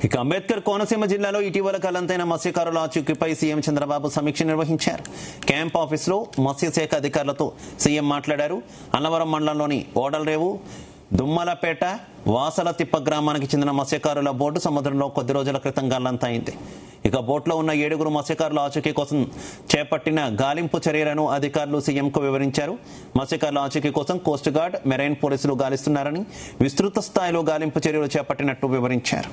ఇక అంబేద్కర్ కోనసీమ జిల్లాలో ఇటీవల గల్లంతైన మత్స్యకారుల ఆచూకీపై సీఎం చంద్రబాబు సమీక్ష నిర్వహించారు. క్యాంప్ ఆఫీసులో మత్స్యశాఖ అధికారులతో సీఎం మాట్లాడారు. అన్నవరం మండలంలోని ఓడలరేవు, దుమ్మలపేట, వాసలతిప్ప గ్రామానికి చెందిన మత్స్యకారుల బోటు సముద్రంలో కొద్ది రోజుల క్రితం గల్లంతైంది. ఇక బోట్లో ఉన్న 7 మత్స్యకారుల ఆచూకీ కోసం చేపట్టిన గాలింపు చర్యలను అధికారులు సీఎంకు వివరించారు. మత్స్యకారుల ఆచూకీ కోసం కోస్ట్ గార్డ్, మెరైన్ పోలీసులు గాలిస్తున్నారని, విస్తృత స్థాయిలో గాలింపు చర్యలు చేపట్టినట్టు వివరించారు.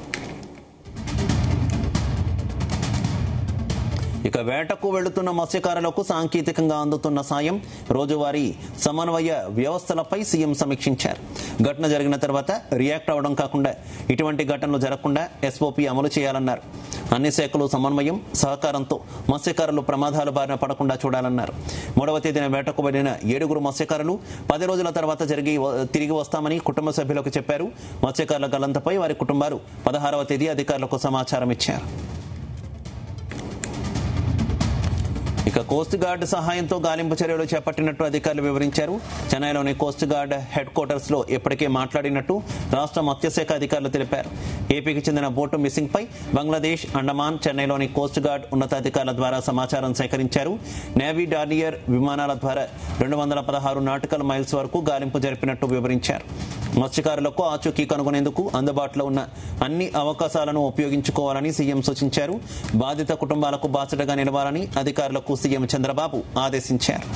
ఇక వేటకు వెళుతున్న మత్స్యకారులకు సాంకేతికంగా అందుతున్న సాయం, రోజువారీ సమన్వయ వ్యవస్థలపై సీఎం సమీక్షించారు. ఘటన జరిగిన తర్వాత రియాక్ట్ అవడం కాకుండా ఇటువంటి ఘటనలు జరగకుండా ఎస్ఓపీ అమలు చేయాలన్నారు. అన్ని శాఖలు సమన్వయం, సహకారంతో మత్స్యకారులు ప్రమాదాల బారిన పడకుండా చూడాలన్నారు. 3వ తేదీన వేటకు వెళ్లిన 7 మత్స్యకారులు 10 రోజుల తర్వాత తిరిగి వస్తామని కుటుంబ సభ్యులకు చెప్పారు. మత్స్యకారుల గల్లంతపై వారి కుటుంబాలు 16వ తేదీ అధికారులకు సమాచారం ఇచ్చారు. ఇక కోస్ట్ గార్డ్ సహాయంతో గాలింపు చర్యలు చేపట్టినట్టు అధికారులు వివరించారు. చెన్నైలోని కోస్ట్ గార్డ్ హెడ్ క్వార్టర్స్ లో ఇప్పటికే మాట్లాడినట్టు రాష్ట్ర మత్స్యశాఖ అధికారులు తెలిపారు. ఏపీకి చెందిన బోటు మిస్సింగ్ పై బంగ్లాదేశ్, అండమాన్, చెన్నైలోని కోస్ట్ గార్డ్ ఉన్నతాధికారుల ద్వారా సమాచారం సేకరించారు. నేవీ డార్నియర్ విమానాల ద్వారా 216 నాటికల్ మైల్స్ వరకు గాలింపు జరిపినట్టు వివరించారు. మత్స్యకారులకు ఆచూకీ కనుగొనేందుకు అందుబాటులో ఉన్న అన్ని అవకాశాలను ఉపయోగించుకోవాలని సీఎం సూచించారు. బాధిత కుటుంబాలకు బాసటగా నిలవాలని అధికారులకు సీఎం చంద్రబాబు ఆదేశించారు.